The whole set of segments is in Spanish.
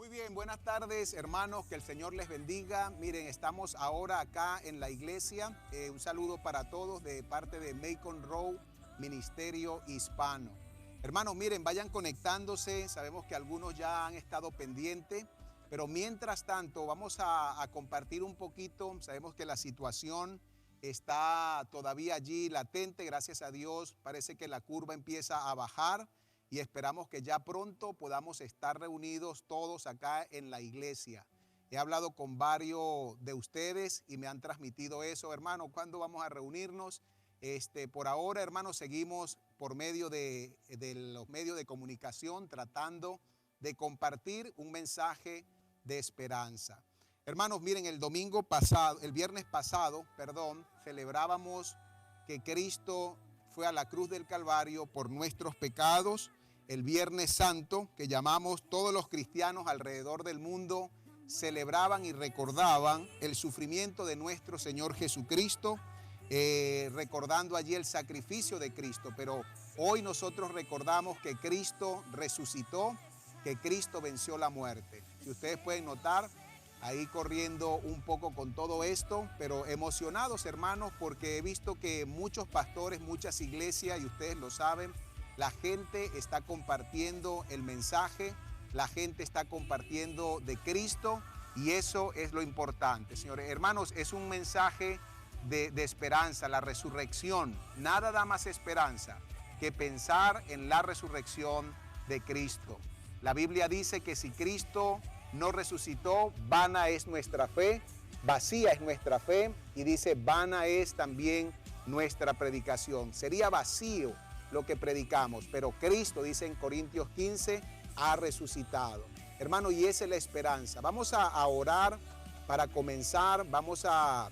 Muy bien, buenas tardes hermanos, que el Señor les bendiga. Miren, estamos ahora acá en la iglesia. Un saludo para todos de parte de Macon Road, Ministerio Hispano. Hermanos, miren, vayan conectándose. Sabemos que algunos ya han estado pendientes, pero mientras tanto vamos a compartir un poquito. Sabemos que la situación está todavía allí latente, gracias a Dios. Parece que la curva empieza a bajar. Y esperamos que ya pronto podamos estar reunidos todos acá en la iglesia. He hablado con varios de ustedes y me han transmitido eso, hermano. ¿Cuándo vamos a reunirnos? Por ahora, hermanos, seguimos por medio de los medios de comunicación tratando de compartir un mensaje de esperanza. Hermanos, miren, el viernes pasado, celebrábamos que Cristo fue a la cruz del Calvario por nuestros pecados. El Viernes Santo, que llamamos, todos los cristianos alrededor del mundo celebraban y recordaban el sufrimiento de nuestro Señor Jesucristo, recordando allí el sacrificio de Cristo. Pero hoy nosotros recordamos que Cristo resucitó, que Cristo venció la muerte. Si ustedes pueden notar, ahí corriendo un poco con todo esto, pero emocionados, hermanos, porque he visto que muchos pastores, muchas iglesias, y ustedes lo saben, la gente está compartiendo el mensaje, la gente está compartiendo de Cristo, y eso es lo importante, señores. Hermanos, es un mensaje de esperanza, la resurrección. Nada da más esperanza que pensar en la resurrección de Cristo. La Biblia dice que si Cristo no resucitó, vana es nuestra fe, vacía es nuestra fe, y dice, vana es también nuestra predicación. Sería vacío lo que predicamos, pero Cristo, dice en Corintios 15, ha resucitado. Hermano, y esa es la esperanza. Vamos a orar para comenzar, vamos a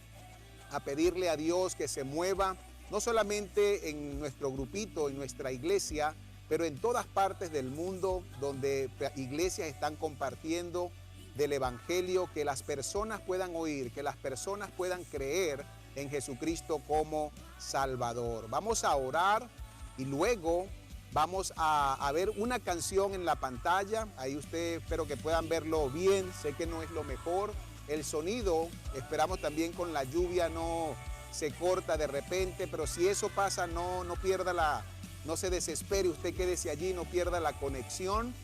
pedirle a Dios que se mueva, no solamente en nuestro grupito, en nuestra iglesia, pero en todas partes del mundo donde iglesias están compartiendo del Evangelio, que las personas puedan oír, que las personas puedan creer en Jesucristo como Salvador. Vamos a orar y luego vamos a ver una canción en la pantalla. Ahí ustedes espero que puedan verlo bien. Sé que no es lo mejor. El sonido, esperamos también con la lluvia no se corta de repente, pero si eso pasa, no pierda no se desespere, usted quédese allí, no pierda la conexión.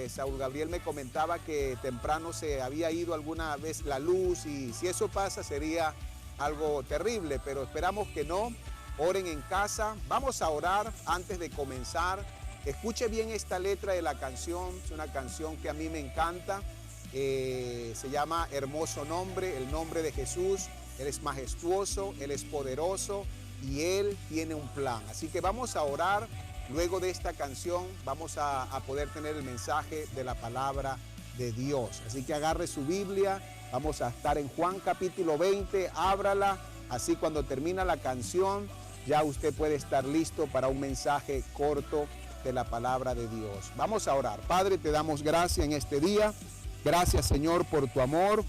Saúl Gabriel me comentaba que temprano se había ido alguna vez la luz, y si eso pasa sería algo terrible, pero esperamos que no. Oren en casa. Vamos a orar antes de comenzar. Escuche bien esta letra de la canción, es una canción que a mí me encanta. Se llama Hermoso Nombre, el nombre de Jesús. Él es majestuoso, Él es poderoso y Él tiene un plan. Así que vamos a orar. Luego de esta canción vamos a poder tener el mensaje de la palabra de Dios. Así que agarre su Biblia. Vamos a estar en Juan capítulo 20. Ábrala. Así cuando termina la canción, ya usted puede estar listo para un mensaje corto de la palabra de Dios. Vamos a orar. Padre, te damos gracias en este día. Gracias, Señor, por tu amor.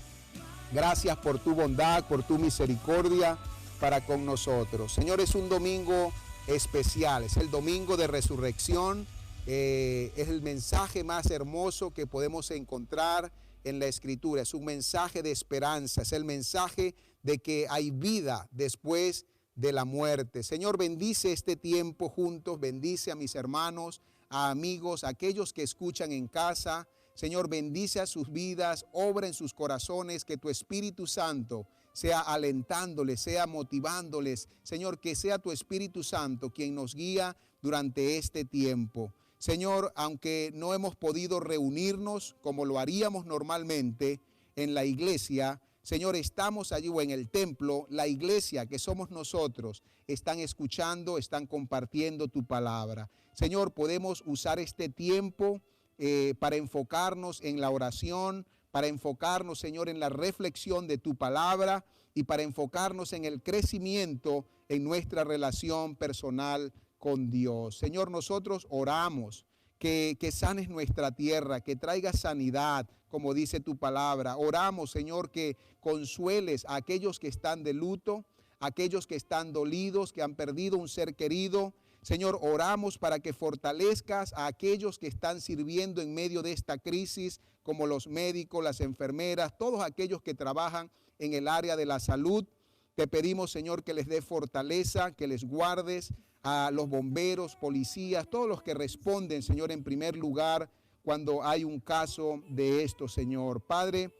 Gracias por tu bondad, por tu misericordia para con nosotros. Señor, es un domingo especial, es el domingo de resurrección. Es el mensaje más hermoso que podemos encontrar en la Escritura. Es un mensaje de esperanza, es el mensaje de que hay vida después de la muerte. Señor, bendice este tiempo juntos, bendice a mis hermanos, a amigos, a aquellos que escuchan en casa. Señor, bendice a sus vidas, obra en sus corazones, que tu Espíritu Santo sea alentándoles, sea motivándoles. Señor, que sea tu Espíritu Santo quien nos guía durante este tiempo. Señor, aunque no hemos podido reunirnos como lo haríamos normalmente en la iglesia, Señor, estamos allí o en el templo, la iglesia que somos nosotros, están escuchando, están compartiendo tu palabra. Señor, podemos usar este tiempo para enfocarnos en la oración, para enfocarnos, Señor, en la reflexión de tu palabra y para enfocarnos en el crecimiento en nuestra relación personal con Dios. Señor, nosotros oramos que sanes nuestra tierra, que traigas sanidad, como dice tu palabra. Oramos, Señor, que consueles a aquellos que están de luto, a aquellos que están dolidos, que han perdido un ser querido. Señor, oramos para que fortalezcas a aquellos que están sirviendo en medio de esta crisis, como los médicos, las enfermeras, todos aquellos que trabajan en el área de la salud. Te pedimos, Señor, que les dé fortaleza, que les guardes a los bomberos, policías, todos los que responden, Señor, en primer lugar cuando hay un caso de esto, Señor. Padre,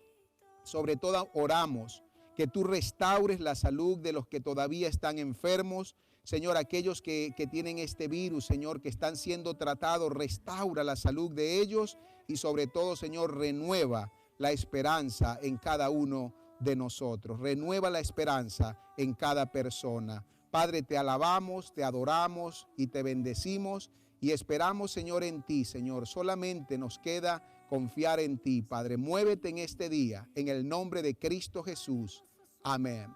sobre todo oramos que tú restaures la salud de los que todavía están enfermos. Señor, aquellos que tienen este virus, Señor, que están siendo tratados, restaura la salud de ellos y sobre todo, Señor, renueva la esperanza en cada uno de nosotros. Renueva la esperanza en cada persona. Padre, te alabamos, te adoramos y te bendecimos y esperamos, Señor, en ti, Señor. Solamente nos queda confiar en ti, Padre. Muévete en este día, en el nombre de Cristo Jesús. Amén.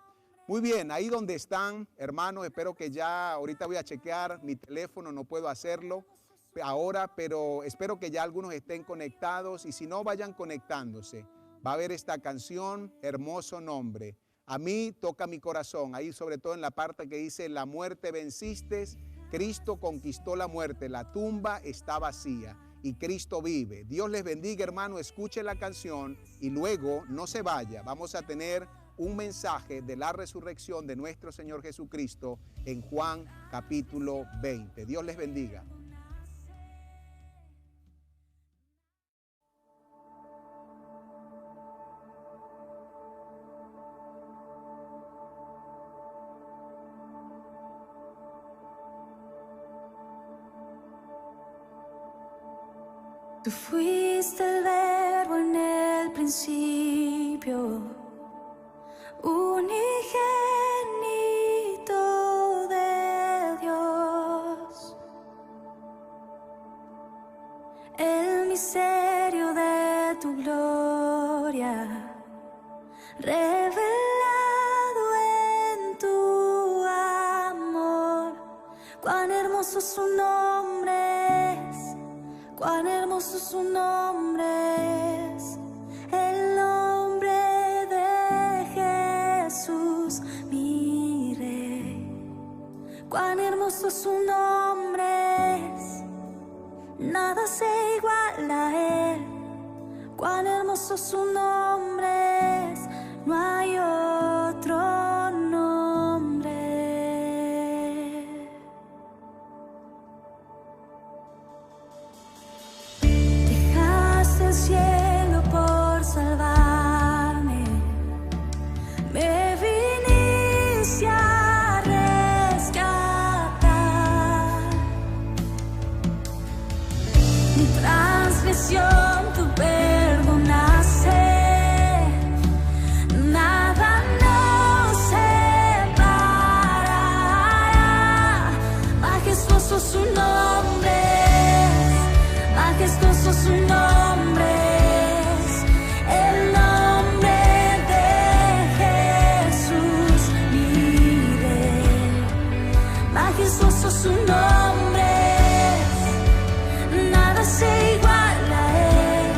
Muy bien, ahí donde están, hermanos, espero que ya, ahorita voy a chequear mi teléfono, no puedo hacerlo ahora, pero espero que ya algunos estén conectados y si no, vayan conectándose. Va a haber esta canción, Hermoso Nombre. A mí toca mi corazón, ahí sobre todo en la parte que dice, la muerte venciste, Cristo conquistó la muerte, la tumba está vacía y Cristo vive. Dios les bendiga, hermano, escuche la canción y luego no se vaya. Vamos a tener un mensaje de la resurrección de nuestro Señor Jesucristo en Juan capítulo 20. Dios les bendiga. Tú fuiste el verbo en el principio, unigénito de Dios, el misterio de tu gloria, revelado en tu amor. Cuán hermoso su nombre es, cuán hermoso su nombre es, el nombre de Jesús, mi Rey. Cuán hermoso su nombre es, nada se iguala a él. Cuán hermoso su nombre es, no hay otro nombre. Dejaste el cielo por salvarme, me viniste a rescatar. Mi transgresión tú perdonaste, nada nos separará. Majestuoso su nombre es, majestuoso su nombre es, el nombre de Jesús, mi Rey. Majestuoso su nombre es, nada se iguala a él.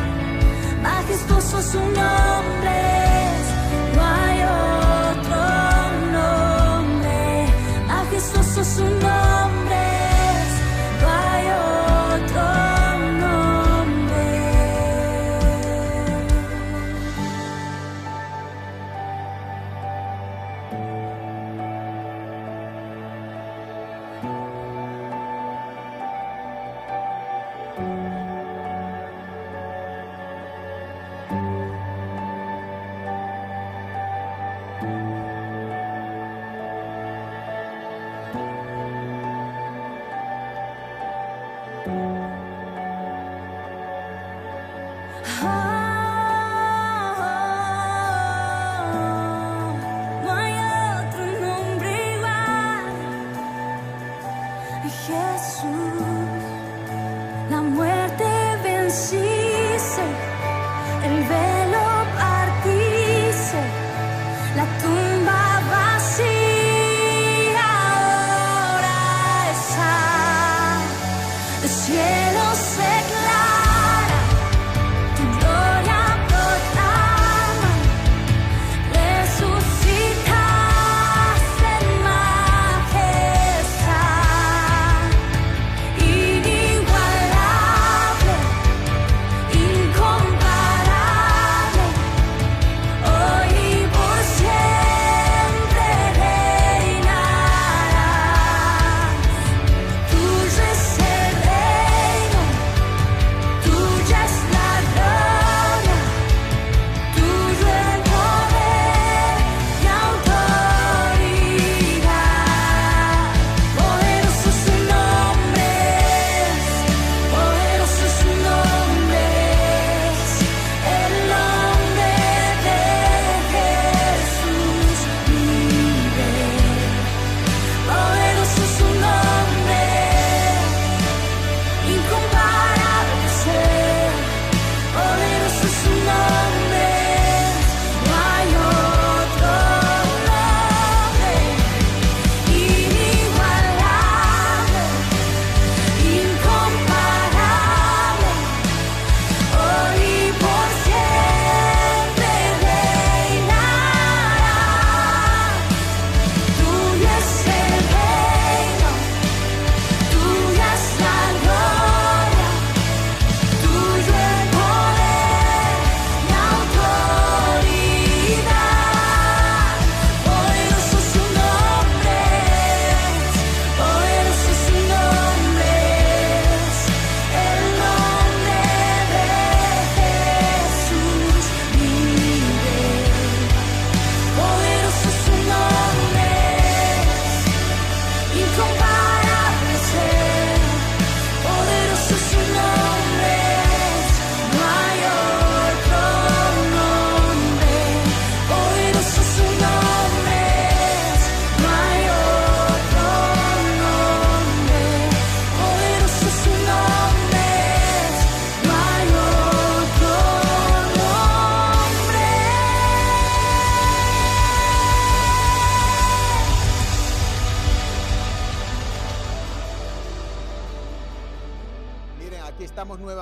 Majestuoso su nombre es, no hay otro nombre. Majestuoso su nombre es, no hay otro nombre.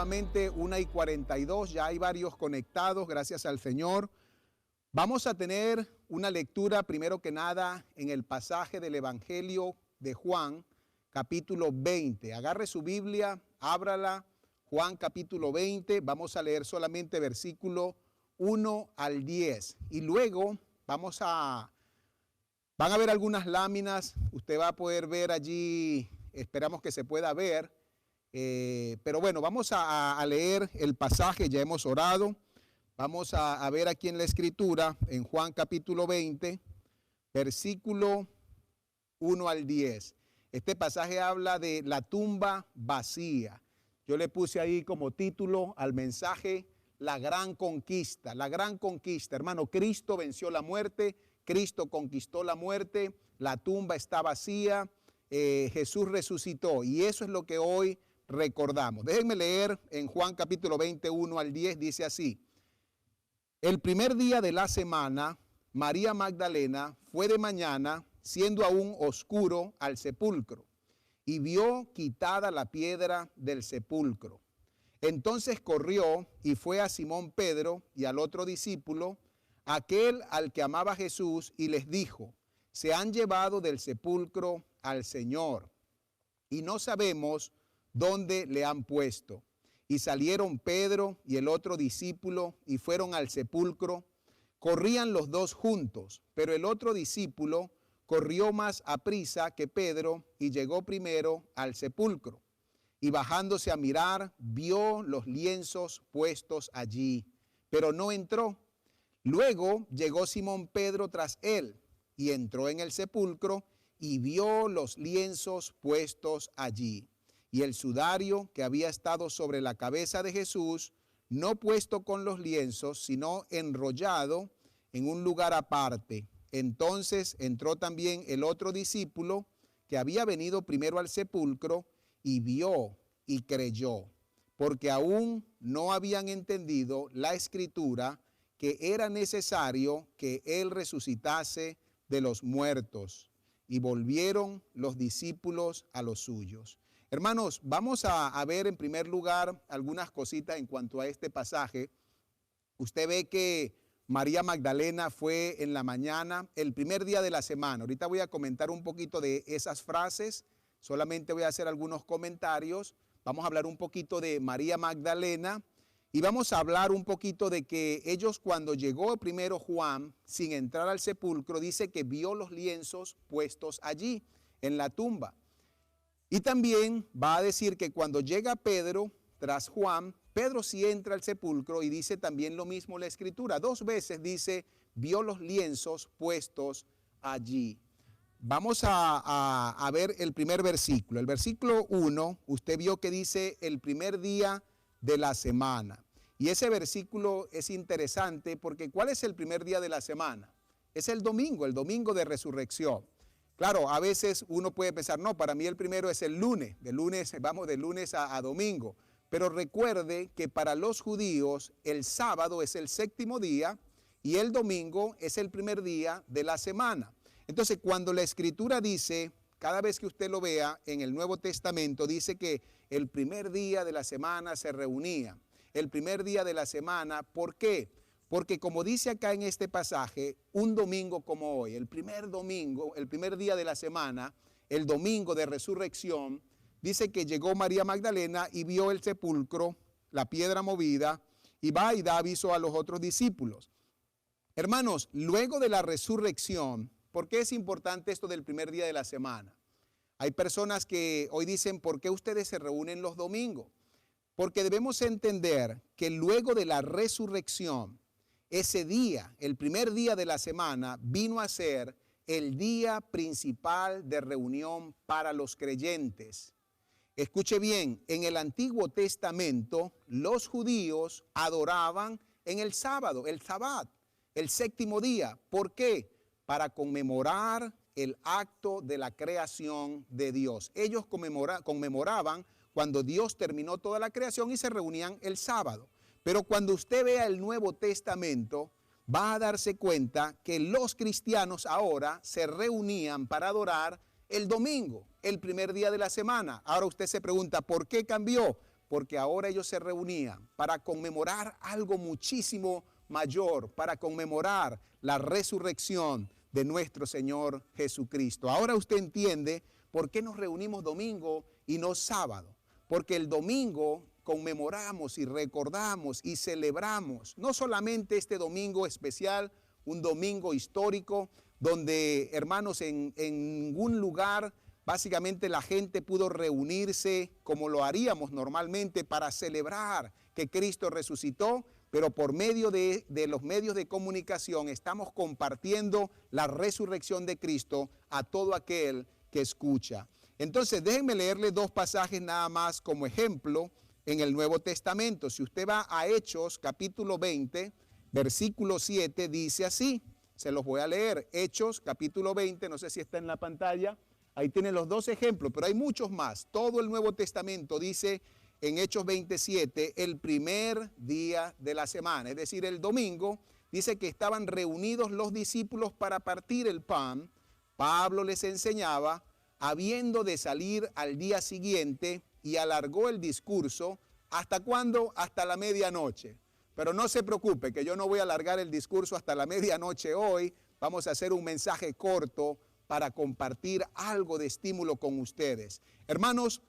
aproximadamente 1:42, ya hay varios conectados, gracias al Señor. Vamos a tener una lectura, primero que nada, en el pasaje del Evangelio de Juan, capítulo 20. Agarre su Biblia, ábrala, Juan capítulo 20, vamos a leer solamente versículo 1 al 10. Y luego van a ver algunas láminas, usted va a poder ver allí, esperamos que se pueda ver. Pero bueno, vamos a leer el pasaje, ya hemos orado. Vamos a ver aquí en la escritura, en Juan capítulo 20, versículo 1 al 10. Este pasaje habla de la tumba vacía. Yo le puse ahí como título al mensaje, la gran conquista. La gran conquista, hermano, Cristo venció la muerte, Cristo conquistó la muerte, la tumba está vacía, Jesús resucitó y eso es lo que hoy recordamos. Déjenme leer en Juan capítulo 21 al 10, dice así. El primer día de la semana, María Magdalena fue de mañana, siendo aún oscuro, al sepulcro, y vio quitada la piedra del sepulcro. Entonces corrió y fue a Simón Pedro y al otro discípulo, aquel al que amaba Jesús, y les dijo, se han llevado del sepulcro al Señor, y no sabemos dónde le han puesto. Y salieron Pedro y el otro discípulo y fueron al sepulcro. Corrían los dos juntos, pero el otro discípulo corrió más aprisa que Pedro y llegó primero al sepulcro. Y bajándose a mirar, vio los lienzos puestos allí, pero no entró. Luego llegó Simón Pedro tras él y entró en el sepulcro y vio los lienzos puestos allí. Y el sudario que había estado sobre la cabeza de Jesús, no puesto con los lienzos, sino enrollado en un lugar aparte. Entonces entró también el otro discípulo que había venido primero al sepulcro y vio y creyó, porque aún no habían entendido la escritura que era necesario que él resucitase de los muertos. Y volvieron los discípulos a los suyos. Hermanos, vamos a ver en primer lugar algunas cositas en cuanto a este pasaje. Usted ve que María Magdalena fue en la mañana, el primer día de la semana. Ahorita voy a comentar un poquito de esas frases, solamente voy a hacer algunos comentarios. Vamos a hablar un poquito de María Magdalena y vamos a hablar un poquito de que ellos cuando llegó primero Juan, sin entrar al sepulcro, dice que vio los lienzos puestos allí en la tumba. Y también va a decir que cuando llega Pedro tras Juan, Pedro sí entra al sepulcro y dice también lo mismo la escritura. 2 veces dice, vio los lienzos puestos allí. Vamos a ver el primer versículo. El versículo 1, usted vio que dice el primer día de la semana. Y ese versículo es interesante porque ¿cuál es el primer día de la semana? Es el domingo de resurrección. Claro, a veces uno puede pensar, no, para mí el primero es el lunes, vamos de lunes a domingo. Pero recuerde que para los judíos el sábado es el 7º día y el domingo es el primer día de la semana. Entonces, cuando la escritura dice, cada vez que usted lo vea en el Nuevo Testamento, dice que el primer día de la semana se reunía. El primer día de la semana, ¿por qué? Porque como dice acá en este pasaje, un domingo como hoy, el primer domingo, el primer día de la semana, el domingo de resurrección, dice que llegó María Magdalena y vio el sepulcro, la piedra movida, y va y da aviso a los otros discípulos. Hermanos, luego de la resurrección, ¿por qué es importante esto del primer día de la semana? Hay personas que hoy dicen, ¿por qué ustedes se reúnen los domingos? Porque debemos entender que luego de la resurrección, ese día, el primer día de la semana, vino a ser el día principal de reunión para los creyentes. Escuche bien, en el Antiguo Testamento, los judíos adoraban en el sábado, el Sabbat, el 7º día. ¿Por qué? Para conmemorar el acto de la creación de Dios. Ellos conmemoraban cuando Dios terminó toda la creación y se reunían el sábado. Pero cuando usted vea el Nuevo Testamento, va a darse cuenta que los cristianos ahora se reunían para adorar el domingo, el primer día de la semana. Ahora usted se pregunta, ¿por qué cambió? porque ahora ellos se reunían para conmemorar algo muchísimo mayor, para conmemorar la resurrección de nuestro Señor Jesucristo. Ahora usted entiende por qué nos reunimos domingo y no sábado, porque el domingo conmemoramos y recordamos y celebramos, no solamente este domingo especial, un domingo histórico, donde, hermanos, en ningún lugar básicamente la gente pudo reunirse como lo haríamos normalmente para celebrar que Cristo resucitó, pero por medio de los medios de comunicación estamos compartiendo la resurrección de Cristo a todo aquel que escucha. Entonces, déjenme leerle dos pasajes nada más como ejemplo en el Nuevo Testamento. Si usted va a Hechos capítulo 20, versículo 7, dice así, se los voy a leer. Hechos capítulo 20, no sé si está en la pantalla, ahí tienen los dos ejemplos, pero hay muchos más. Todo el Nuevo Testamento dice en Hechos 27, el primer día de la semana, es decir, el domingo, dice que estaban reunidos los discípulos para partir el pan. Pablo les enseñaba, habiendo de salir al día siguiente, y alargó el discurso. ¿Hasta cuándo? Hasta la medianoche. Pero no se preocupe, que yo no voy a alargar el discurso hasta la medianoche hoy. Vamos a hacer un mensaje corto para compartir algo de estímulo con ustedes. Hermanos,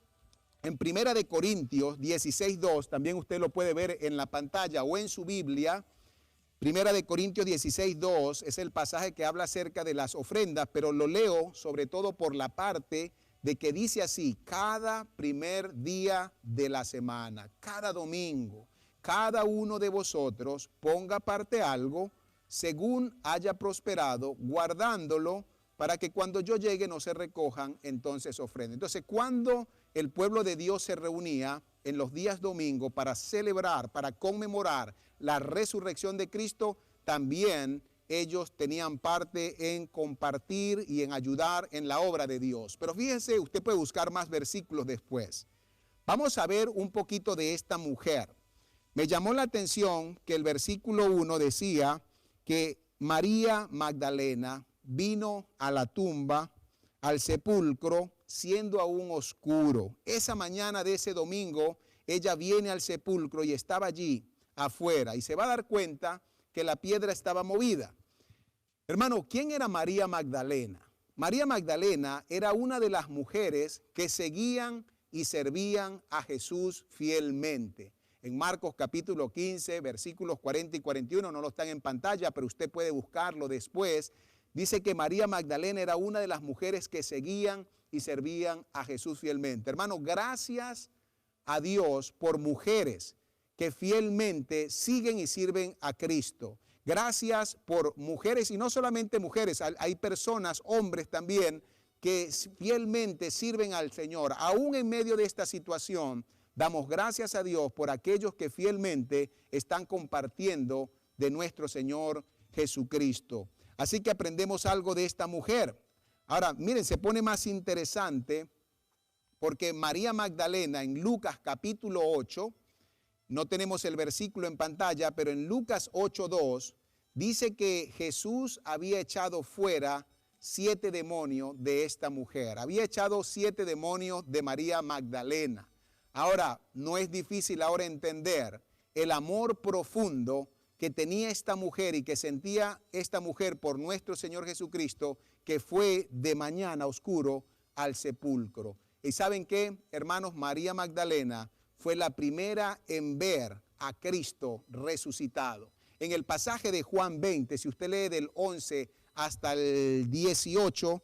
en 1 de Corintios 16:2, también usted lo puede ver en la pantalla o en su Biblia. 1 de Corintios 16:2 es el pasaje que habla acerca de las ofrendas, pero lo leo sobre todo por la parte de que dice así: cada primer día de la semana, cada domingo, cada uno de vosotros ponga aparte algo según haya prosperado, guardándolo para que cuando yo llegue no se recojan entonces ofrendas. Entonces, cuando el pueblo de Dios se reunía en los días domingos para celebrar, para conmemorar la resurrección de Cristo, también ellos tenían parte en compartir y en ayudar en la obra de Dios. Pero fíjense, usted puede buscar más versículos después. Vamos a ver un poquito de esta mujer. Me llamó la atención que el versículo 1 decía que María Magdalena vino a la tumba, al sepulcro, siendo aún oscuro. Esa mañana de ese domingo, ella viene al sepulcro y estaba allí afuera y se va a dar cuenta que la piedra estaba movida. Hermano, ¿quién era María Magdalena? María Magdalena era una de las mujeres que seguían y servían a Jesús fielmente. En Marcos capítulo 15, versículos 40 y 41, no lo están en pantalla, pero usted puede buscarlo después. Dice que María Magdalena era una de las mujeres que seguían y servían a Jesús fielmente. Hermano, gracias a Dios por mujeres que fielmente siguen y sirven a Cristo. Gracias por mujeres, y no solamente mujeres, hay personas, hombres también, que fielmente sirven al Señor. Aún en medio de esta situación, damos gracias a Dios por aquellos que fielmente están compartiendo de nuestro Señor Jesucristo. Así que aprendemos algo de esta mujer. Ahora, miren, se pone más interesante porque María Magdalena en Lucas capítulo 8, no tenemos el versículo en pantalla, pero en Lucas 8:2 dice que Jesús había echado fuera 7 demonios de esta mujer. Había echado 7 demonios de María Magdalena. Ahora, no es difícil ahora entender el amor profundo que tenía esta mujer y que sentía esta mujer por nuestro Señor Jesucristo, que fue de mañana oscuro al sepulcro. ¿Y saben qué, hermanos? María Magdalena fue la primera en ver a Cristo resucitado. En el pasaje de Juan 20, si usted lee del 11 hasta el 18,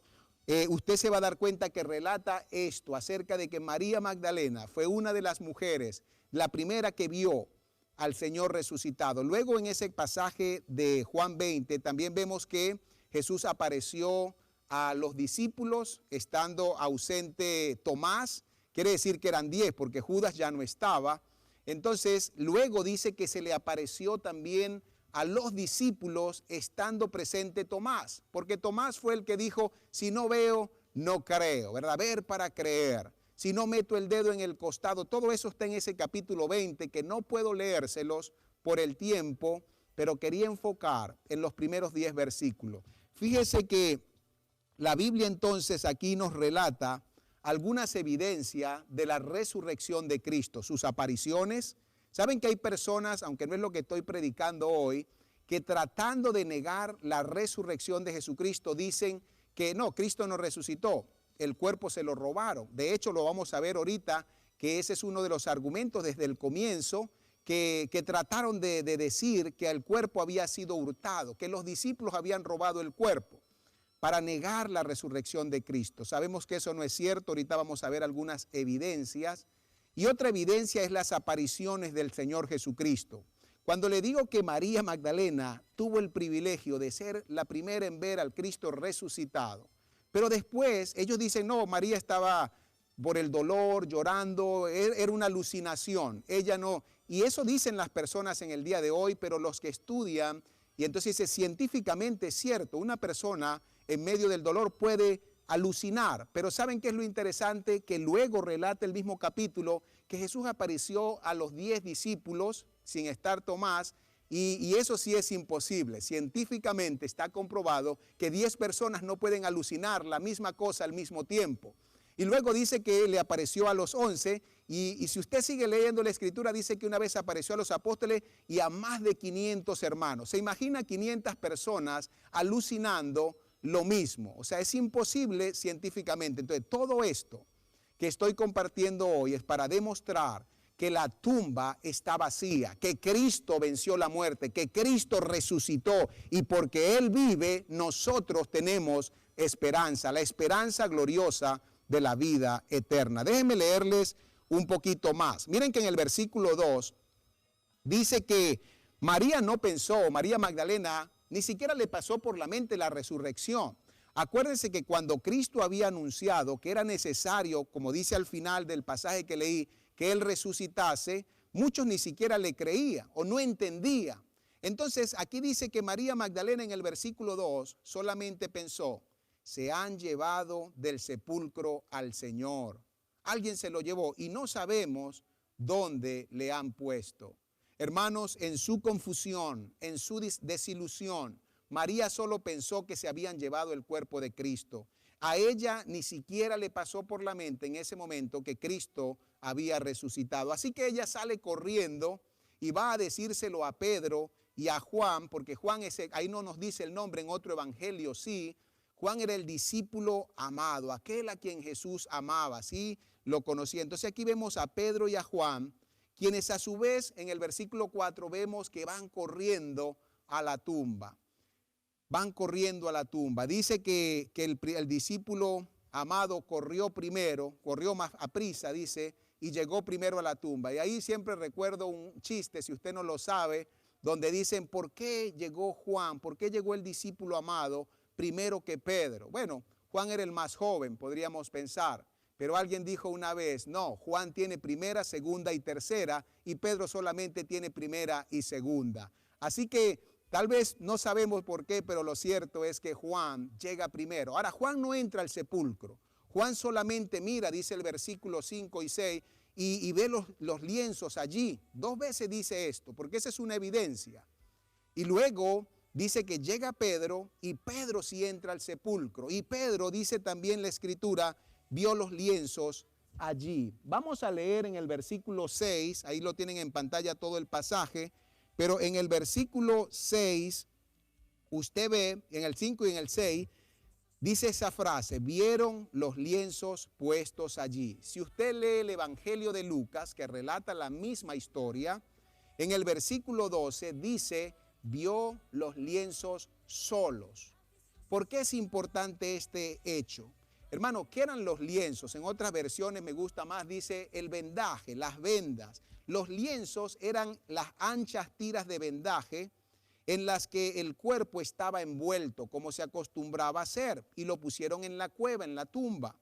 usted se va a dar cuenta que relata esto acerca de que María Magdalena fue una de las mujeres, la primera que vio al Señor resucitado. Luego en ese pasaje de Juan 20 también vemos que Jesús apareció a los discípulos estando ausente Tomás. Quiere decir que eran 10 porque Judas ya no estaba. Entonces luego dice que se le apareció también a los discípulos estando presente Tomás, porque Tomás fue el que dijo: si no veo, no creo, ¿verdad? Ver para creer. Si no meto el dedo en el costado, todo eso está en ese capítulo 20 que no puedo leérselos por el tiempo, pero quería enfocar en los primeros 10 versículos. Fíjese que la Biblia entonces aquí nos relata algunas evidencias de la resurrección de Cristo, sus apariciones. Saben que hay personas, aunque no es lo que estoy predicando hoy, que tratando de negar la resurrección de Jesucristo dicen que no, Cristo no resucitó, el cuerpo se lo robaron. De hecho, lo vamos a ver ahorita, que ese es uno de los argumentos desde el comienzo, que trataron de decir que el cuerpo había sido hurtado, que los discípulos habían robado el cuerpo, para negar la resurrección de Cristo. Sabemos que eso no es cierto, ahorita vamos a ver algunas evidencias. Y otra evidencia es las apariciones del Señor Jesucristo. Cuando le digo que María Magdalena tuvo el privilegio de ser la primera en ver al Cristo resucitado, pero después ellos dicen, no, María estaba por el dolor, llorando, era una alucinación, ella no. Y eso dicen las personas en el día de hoy, pero los que estudian, y entonces dice, científicamente es cierto, una persona en medio del dolor puede alucinar, pero ¿saben qué es lo interesante? Que luego relata el mismo capítulo que Jesús apareció a los 10 discípulos sin estar Tomás, y eso sí es imposible. Científicamente está comprobado que 10 personas no pueden alucinar la misma cosa al mismo tiempo. Y luego dice que le apareció a los 11, y si usted sigue leyendo la Escritura, dice que una vez apareció a los apóstoles y a más de 500 hermanos. Se imagina 500 personas alucinando lo mismo. O sea, es imposible científicamente. Entonces, todo esto que estoy compartiendo hoy es para demostrar que la tumba está vacía, que Cristo venció la muerte, que Cristo resucitó, y porque Él vive, nosotros tenemos esperanza, la esperanza gloriosa de la vida eterna. Déjenme leerles un poquito más. Miren que en el versículo 2 dice que María no pensó, María Magdalena, ni siquiera le pasó por la mente la resurrección. Acuérdense que cuando Cristo había anunciado que era necesario, como dice al final del pasaje que leí, que Él resucitase, muchos ni siquiera le creían o no entendían. Entonces aquí dice que María Magdalena en el versículo 2 solamente pensó, se han llevado del sepulcro al Señor. Alguien se lo llevó y no sabemos dónde le han puesto. Hermanos, en su confusión, en su desilusión, María solo pensó que se habían llevado el cuerpo de Cristo. A ella ni siquiera le pasó por la mente en ese momento que Cristo había resucitado. Así que ella sale corriendo y va a decírselo a Pedro y a Juan, porque Juan, ahí no nos dice el nombre, en otro evangelio sí. Juan era el discípulo amado, aquel a quien Jesús amaba, sí, lo conocía. Entonces aquí vemos a Pedro y a Juan, quienes a su vez en el versículo 4 vemos que van corriendo a la tumba. Van corriendo a la tumba. Dice que el discípulo amado corrió primero, corrió más a prisa, dice, y llegó primero a la tumba. Y ahí siempre recuerdo un chiste, si usted no lo sabe, donde dicen, ¿por qué llegó Juan? ¿Por qué llegó el discípulo amado primero que Pedro? Bueno, Juan era el más joven, podríamos pensar. Pero alguien dijo una vez, no, Juan tiene primera, segunda y tercera, y Pedro solamente tiene primera y segunda. Así que tal vez no sabemos por qué, pero lo cierto es que Juan llega primero. Ahora, Juan no entra al sepulcro. Juan solamente mira, dice el versículo 5 y 6, y ve los lienzos allí. 2 veces dice esto, porque esa es una evidencia. Y luego dice que llega Pedro, y Pedro sí entra al sepulcro. Y Pedro, dice también la Escritura, vio los lienzos allí. Vamos a leer en el versículo 6, ahí lo tienen en pantalla todo el pasaje, pero en el versículo 6, usted ve, en el 5 y en el 6, dice esa frase, vieron los lienzos puestos allí. Si usted lee el Evangelio de Lucas, que relata la misma historia, en el versículo 12 dice, vio los lienzos solos. ¿Por qué es importante este hecho? Hermano, ¿qué eran los lienzos? En otras versiones me gusta más, dice el vendaje, las vendas. Los lienzos eran las anchas tiras de vendaje en las que el cuerpo estaba envuelto, como se acostumbraba a hacer, y lo pusieron en la cueva, en la tumba.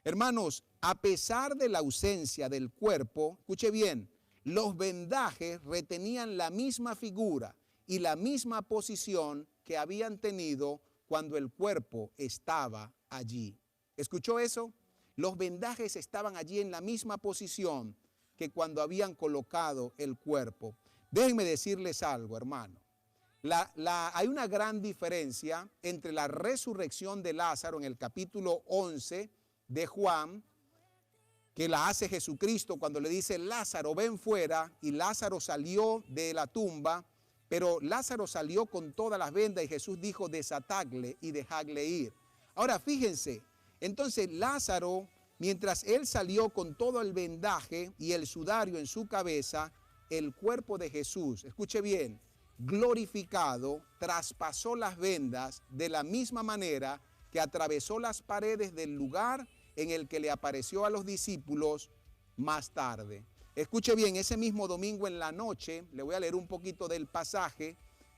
Hermanos, a pesar de la ausencia del cuerpo, escuche bien, los vendajes retenían la misma figura y la misma posición que habían tenido cuando el cuerpo estaba allí. ¿Escuchó eso? Los vendajes estaban allí en la misma posición que cuando habían colocado el cuerpo. Déjenme decirles algo, hermano. Hay una gran diferencia entre la resurrección de Lázaro en el capítulo 11 de Juan que la hace Jesucristo cuando le dice, Lázaro, ven fuera, y Lázaro salió de la tumba, pero Lázaro salió con todas las vendas y Jesús dijo, desatadle y dejadle ir. Ahora fíjense, entonces Lázaro, mientras él salió con todo el vendaje y el sudario en su cabeza, el cuerpo de Jesús, escuche bien, glorificado, traspasó las vendas de la misma manera que atravesó las paredes del lugar en el que le apareció a los discípulos más tarde. Escuche bien, ese mismo domingo en la noche, le voy a leer un poquito del pasaje,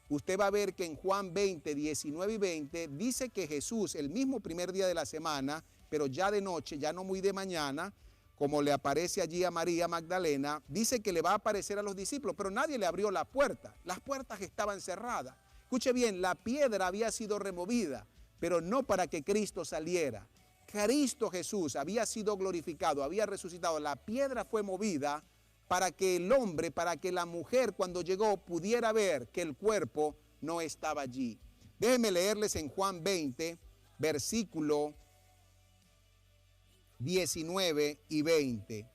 usted va a ver que en Juan 20, 19 y 20, dice que Jesús, el mismo primer día de la semana, pero ya de noche, ya no muy de mañana, como le aparece allí a María Magdalena, dice que le va a aparecer a los discípulos, pero nadie le abrió la puerta. Las puertas estaban cerradas. Escuche bien, la piedra había sido removida, pero no para que Cristo saliera. Cristo Jesús había sido glorificado, había resucitado. La piedra fue movida para que el hombre, para que la mujer cuando llegó pudiera ver que el cuerpo no estaba allí. Déjenme leerles en Juan 20, versículo 19 y 20.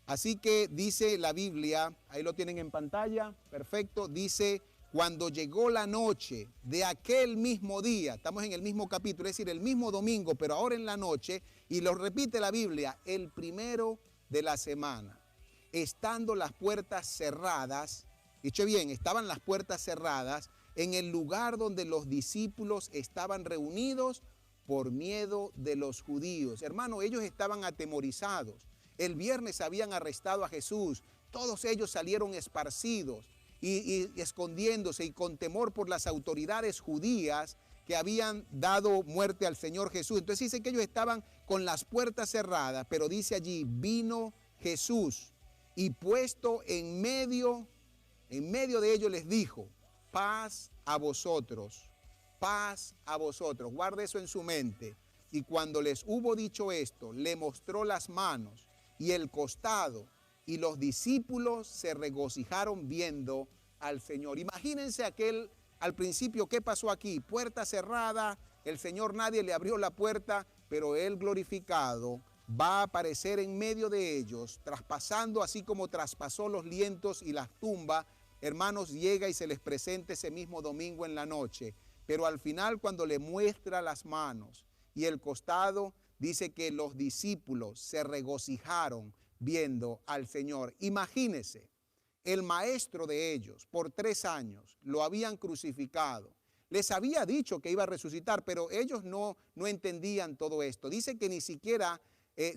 Así que dice la Biblia, ahí lo tienen en pantalla, perfecto, dice, cuando llegó la noche de aquel mismo día, estamos en el mismo capítulo, es decir, el mismo domingo, pero ahora en la noche, y lo repite la Biblia, el primero de la semana, estando las puertas cerradas, dicho bien, estaban las puertas cerradas en el lugar donde los discípulos estaban reunidos, por miedo de los judíos. Hermano, ellos estaban atemorizados. El viernes habían arrestado a Jesús. Todos ellos salieron esparcidos y escondiéndose y con temor por las autoridades judías que habían dado muerte al Señor Jesús. Entonces dice que ellos estaban con las puertas cerradas, pero dice allí, vino Jesús y puesto en medio de ellos les dijo, paz a vosotros. Paz a vosotros, guarde eso en su mente. Y cuando les hubo dicho esto, le mostró las manos y el costado, y los discípulos se regocijaron viendo al Señor. Imagínense al principio, ¿qué pasó aquí? Puerta cerrada, el Señor nadie le abrió la puerta, pero Él glorificado va a aparecer en medio de ellos, traspasando así como traspasó los lienzos y las tumbas. Hermanos, llega y se les presenta ese mismo domingo en la noche. Pero al final cuando le muestra las manos y el costado, dice que los discípulos se regocijaron viendo al Señor. Imagínese, el maestro de ellos por 3 años lo habían crucificado. Les había dicho que iba a resucitar, pero ellos no entendían todo esto. Dice que ni siquiera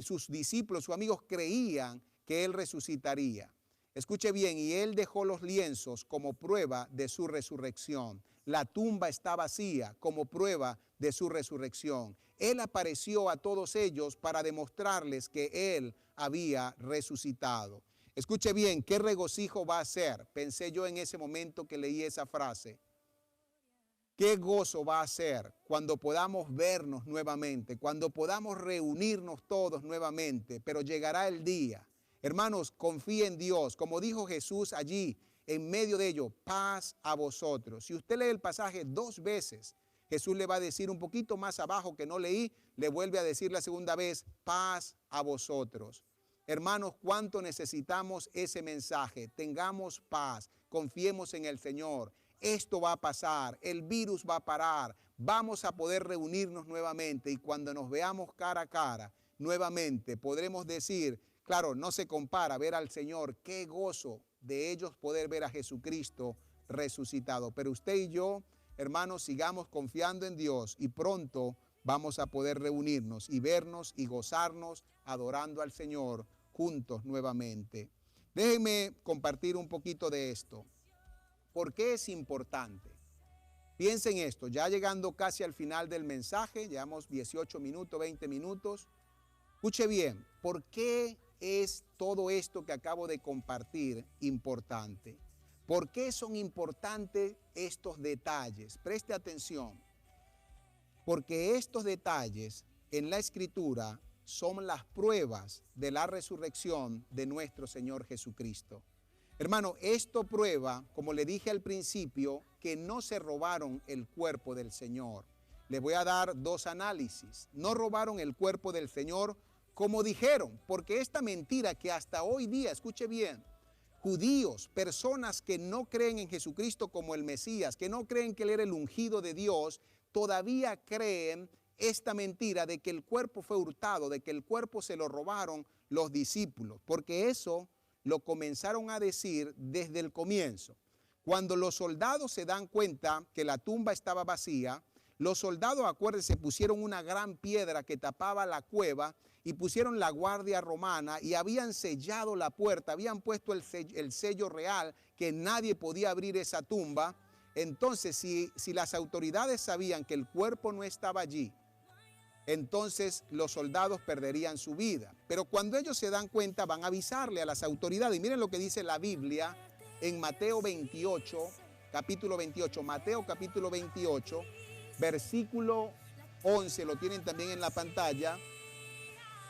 sus discípulos, sus amigos creían que Él resucitaría. Escuche bien, y Él dejó los lienzos como prueba de su resurrección. La tumba está vacía como prueba de su resurrección. Él apareció a todos ellos para demostrarles que Él había resucitado. Escuche bien, ¿qué regocijo va a ser? Pensé yo en ese momento que leí esa frase. ¿Qué gozo va a ser cuando podamos vernos nuevamente, cuando podamos reunirnos todos nuevamente? Pero llegará el día. Hermanos, confíe en Dios. Como dijo Jesús allí, en medio de ello, paz a vosotros. Si usted lee el pasaje 2 veces, Jesús le va a decir un poquito más abajo que no leí, le vuelve a decir la segunda vez, paz a vosotros. Hermanos, ¿cuánto necesitamos ese mensaje? Tengamos paz, confiemos en el Señor. Esto va a pasar, el virus va a parar, vamos a poder reunirnos nuevamente y cuando nos veamos cara a cara, nuevamente podremos decir, claro, no se compara ver al Señor, qué gozo de ellos poder ver a Jesucristo resucitado. Pero usted y yo, hermanos, sigamos confiando en Dios y pronto vamos a poder reunirnos y vernos y gozarnos adorando al Señor juntos nuevamente. Déjenme compartir un poquito de esto. ¿Por qué es importante? Piensen esto, ya llegando casi al final del mensaje, llevamos 18 minutos, 20 minutos. Escuche bien, ¿por qué es todo esto que acabo de compartir importante? ¿Por qué son importantes estos detalles? Preste atención. Porque estos detalles en la Escritura son las pruebas de la resurrección de nuestro Señor Jesucristo. Hermano, esto prueba, como le dije al principio, que no se robaron el cuerpo del Señor. Les voy a dar 2 análisis. No robaron el cuerpo del Señor como dijeron, porque esta mentira que hasta hoy día, escuche bien, judíos, personas que no creen en Jesucristo como el Mesías, que no creen que Él era el ungido de Dios, todavía creen esta mentira de que el cuerpo fue hurtado, de que el cuerpo se lo robaron los discípulos, porque eso lo comenzaron a decir desde el comienzo. Cuando los soldados se dan cuenta que la tumba estaba vacía, los soldados, acuérdense, pusieron una gran piedra que tapaba la cueva y pusieron la guardia romana y habían sellado la puerta, habían puesto el sello real que nadie podía abrir esa tumba. Entonces, si las autoridades sabían que el cuerpo no estaba allí, entonces los soldados perderían su vida. Pero cuando ellos se dan cuenta, van a avisarle a las autoridades. Y miren lo que dice la Biblia en Mateo 28, capítulo 28, Mateo capítulo 28, versículo 11, lo tienen también en la pantalla,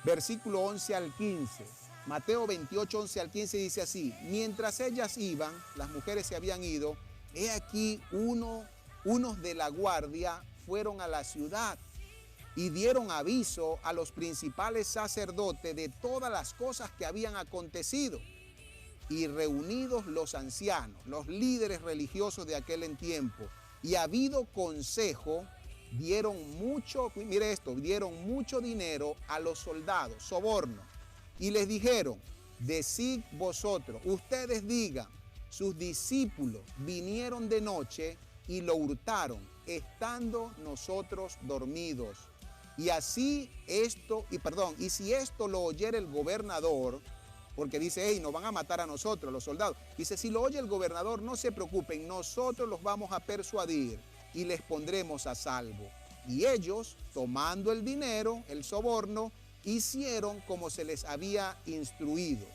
versículo 11 al 15. Mateo 28, 11 al 15 dice así: mientras ellas iban, las mujeres se habían ido, he aquí unos de la guardia fueron a la ciudad y dieron aviso a los principales sacerdotes de todas las cosas que habían acontecido. Y reunidos los ancianos, los líderes religiosos de aquel tiempo, y habido consejo, dieron mucho, mire esto, dieron mucho dinero a los soldados, soborno, y les dijeron: decid vosotros, ustedes digan, sus discípulos vinieron de noche y lo hurtaron, estando nosotros dormidos. Y así y si esto lo oyera el gobernador, porque dice, hey, nos van a matar a nosotros, los soldados. Dice, si lo oye el gobernador, no se preocupen, nosotros los vamos a persuadir y les pondremos a salvo. Y ellos, tomando el dinero, el soborno, hicieron como se les había instruido.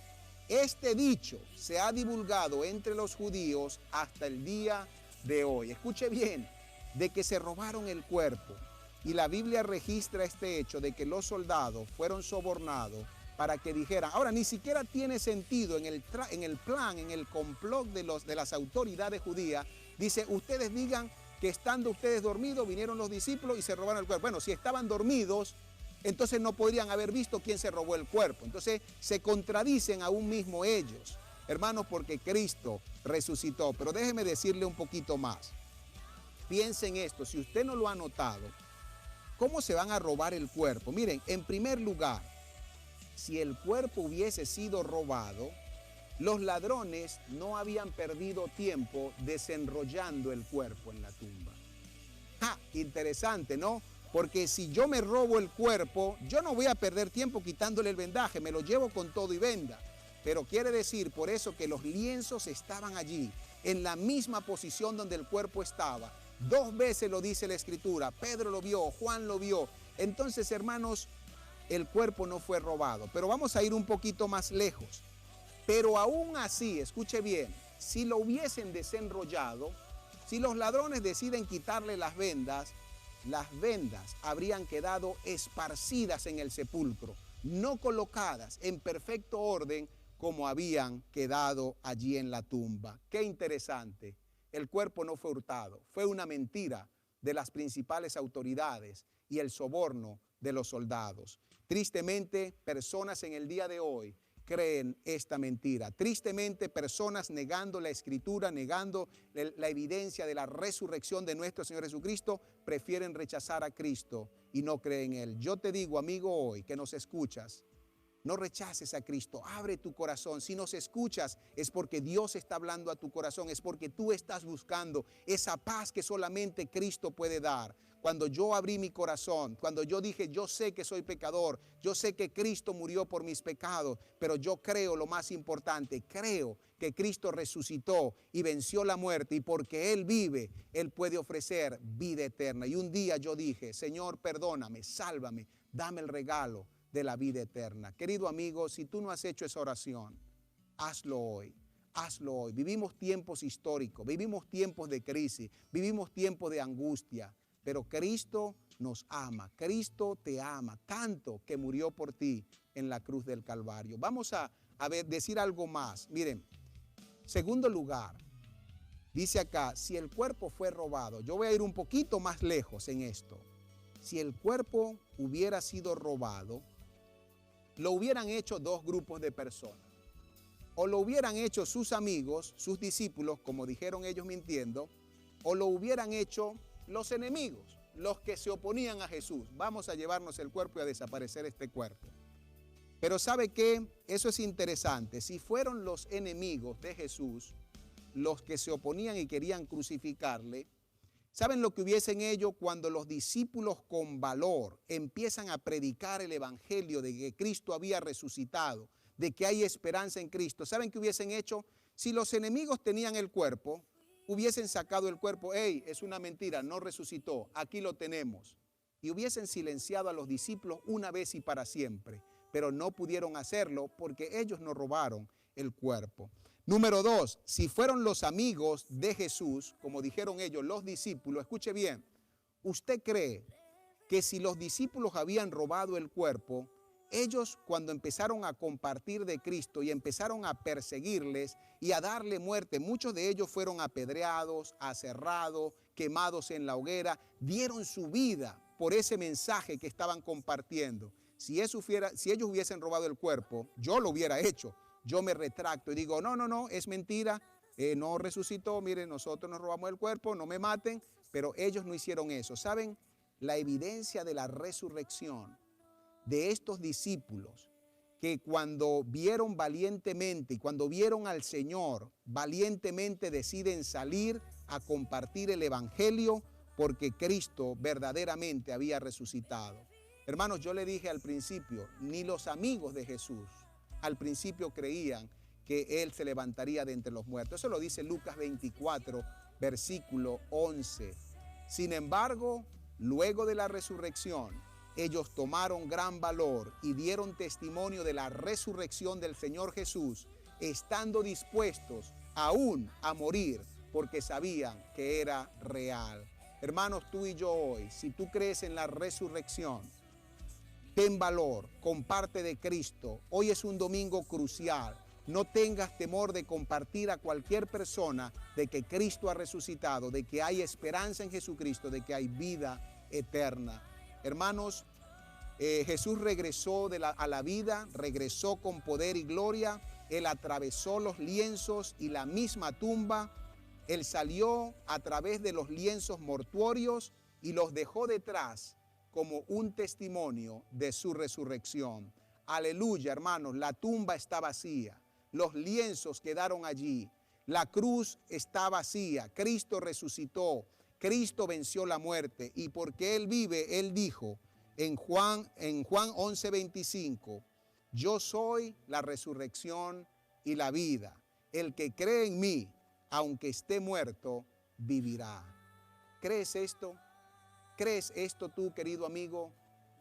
Este dicho se ha divulgado entre los judíos hasta el día de hoy. Escuche bien, de que se robaron el cuerpo. Y la Biblia registra este hecho de que los soldados fueron sobornados para que dijeran. Ahora, ni siquiera tiene sentido en el plan, en el complot de las autoridades judías. Dice, ustedes digan que estando ustedes dormidos, vinieron los discípulos y se robaron el cuerpo. Bueno, si estaban dormidos, entonces no podrían haber visto quién se robó el cuerpo. Entonces se contradicen aún mismo ellos, hermanos, porque Cristo resucitó. Pero déjeme decirle un poquito más. Piensen esto, si usted no lo ha notado, ¿cómo se van a robar el cuerpo? Miren, en primer lugar, si el cuerpo hubiese sido robado, los ladrones no habían perdido tiempo desenrollando el cuerpo en la tumba. Interesante, ¿no? Porque si yo me robo el cuerpo, yo no voy a perder tiempo quitándole el vendaje, me lo llevo con todo y venda. Pero quiere decir por eso que los lienzos estaban allí, en la misma posición donde el cuerpo estaba. 2 veces lo dice la Escritura, Pedro lo vio, Juan lo vio. Entonces, hermanos, el cuerpo no fue robado. Pero vamos a ir un poquito más lejos. Pero aún así, escuche bien, si lo hubiesen desenrollado, si los ladrones deciden quitarle las vendas habrían quedado esparcidas en el sepulcro, no colocadas en perfecto orden como habían quedado allí en la tumba. Qué interesante. El cuerpo no fue hurtado, fue una mentira de las principales autoridades y el soborno de los soldados. Tristemente, personas en el día de hoy creen esta mentira. Tristemente, personas negando la Escritura, negando la evidencia de la resurrección de nuestro Señor Jesucristo, prefieren rechazar a Cristo y no creen en Él. Yo te digo, amigo, hoy que nos escuchas, no rechaces a Cristo, abre tu corazón. Si nos escuchas es porque Dios está hablando a tu corazón, es porque tú estás buscando esa paz que solamente Cristo puede dar. Cuando yo abrí mi corazón, cuando yo dije, yo sé que soy pecador, yo sé que Cristo murió por mis pecados, pero yo creo lo más importante, creo que Cristo resucitó y venció la muerte y porque Él vive, Él puede ofrecer vida eterna. Y un día yo dije, Señor, perdóname, sálvame, dame el regalo de la vida eterna. Querido amigo, si tú no has hecho esa oración, hazlo hoy. Hazlo hoy. Vivimos tiempos históricos, vivimos tiempos de crisis, vivimos tiempos de angustia, pero Cristo nos ama, Cristo te ama tanto que murió por ti en la cruz del Calvario. Vamos a decir algo más. Miren, segundo lugar, dice acá, si el cuerpo fue robado, yo voy a ir un poquito más lejos en esto. Si el cuerpo hubiera sido robado, lo hubieran hecho dos grupos de personas. O lo hubieran hecho sus amigos, sus discípulos, como dijeron ellos mintiendo, o lo hubieran hecho los enemigos, los que se oponían a Jesús. Vamos a llevarnos el cuerpo y a desaparecer este cuerpo. Pero ¿sabe qué? Eso es interesante. Si fueron los enemigos de Jesús los que se oponían y querían crucificarle, ¿saben lo que hubiesen hecho cuando los discípulos con valor empiezan a predicar el evangelio de que Cristo había resucitado, de que hay esperanza en Cristo? ¿Saben qué hubiesen hecho? Si los enemigos tenían el cuerpo, hubiesen sacado el cuerpo. ¡Ey, es una mentira, no resucitó, aquí lo tenemos! Y hubiesen silenciado a los discípulos una vez y para siempre. Pero no pudieron hacerlo porque ellos no robaron el cuerpo. Número 2, si fueron los amigos de Jesús, como dijeron ellos, los discípulos, escuche bien, ¿usted cree que si los discípulos habían robado el cuerpo, ellos cuando empezaron a compartir de Cristo y empezaron a perseguirles y a darle muerte, muchos de ellos fueron apedreados, aserrados, quemados en la hoguera, dieron su vida por ese mensaje que estaban compartiendo? Si ellos hubiesen robado el cuerpo, yo lo hubiera hecho. Yo me retracto y digo, no, es mentira, no resucitó, miren, nosotros nos robamos el cuerpo, no me maten, pero ellos no hicieron eso. ¿Saben? La evidencia de la resurrección de estos discípulos, que cuando vieron valientemente y cuando vieron al Señor, valientemente deciden salir a compartir el evangelio porque Cristo verdaderamente había resucitado. Hermanos, yo le dije al principio, ni los amigos de Jesús al principio creían que Él se levantaría de entre los muertos. Eso lo dice Lucas 24, versículo 11. Sin embargo, luego de la resurrección, ellos tomaron gran valor y dieron testimonio de la resurrección del Señor Jesús, estando dispuestos aún a morir porque sabían que era real. Hermanos, tú y yo hoy, si tú crees en la resurrección, ten valor, comparte de Cristo. Hoy es un domingo crucial. No tengas temor de compartir a cualquier persona de que Cristo ha resucitado, de que hay esperanza en Jesucristo, de que hay vida eterna. Hermanos, Jesús regresó a la vida, regresó con poder y gloria. Él atravesó los lienzos y la misma tumba. Él salió a través de los lienzos mortuorios y los dejó detrás como un testimonio de su resurrección. Aleluya, hermanos, la tumba está vacía, los lienzos quedaron allí, la cruz está vacía, Cristo resucitó, Cristo venció la muerte y porque Él vive, Él dijo en Juan 11:25, yo soy la resurrección y la vida, el que cree en mí, aunque esté muerto, vivirá. ¿Crees esto? ¿Crees esto tú, querido amigo?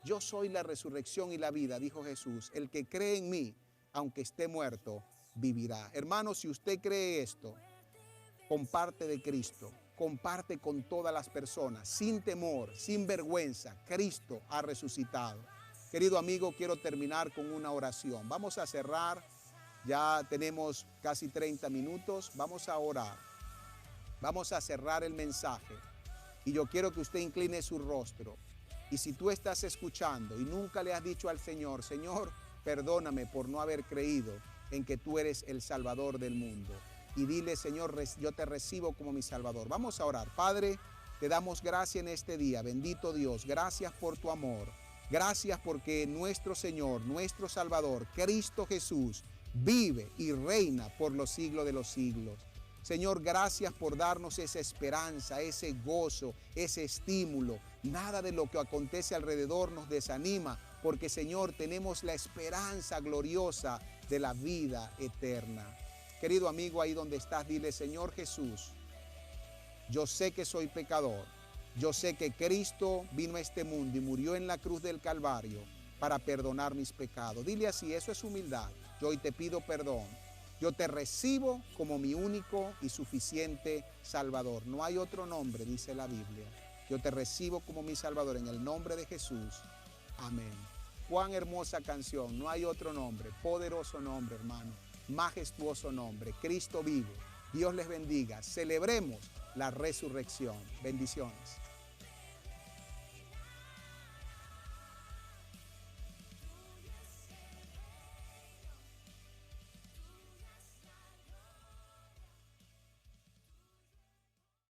Yo soy la resurrección y la vida, dijo Jesús. El que cree en mí, aunque esté muerto, vivirá. Hermano, si usted cree esto, comparte de Cristo, comparte con todas las personas, sin temor, sin vergüenza. Cristo ha resucitado. Querido amigo, quiero terminar con una oración. Vamos a cerrar, ya tenemos casi 30 minutos, vamos a orar. Vamos a cerrar el mensaje. Y yo quiero que usted incline su rostro. Y si tú estás escuchando y nunca le has dicho al Señor, Señor, perdóname por no haber creído en que tú eres el Salvador del mundo. Y dile, Señor, yo te recibo como mi Salvador. Vamos a orar. Padre, te damos gracias en este día. Bendito Dios, gracias por tu amor. Gracias porque nuestro Señor, nuestro Salvador, Cristo Jesús, vive y reina por los siglos de los siglos. Señor, gracias por darnos esa esperanza, ese gozo, ese estímulo. Nada de lo que acontece alrededor nos desanima, porque, Señor, tenemos la esperanza gloriosa de la vida eterna. Querido amigo, ahí donde estás, dile, Señor Jesús, yo sé que soy pecador. Yo sé que Cristo vino a este mundo y murió en la cruz del Calvario para perdonar mis pecados. Dile así, eso es humildad. Yo hoy te pido perdón. Yo te recibo como mi único y suficiente Salvador. No hay otro nombre, dice la Biblia. Yo te recibo como mi Salvador en el nombre de Jesús. Amén. Cuán hermosa canción. No hay otro nombre. Poderoso nombre, hermano. Majestuoso nombre. Cristo vive. Dios les bendiga. Celebremos la resurrección. Bendiciones.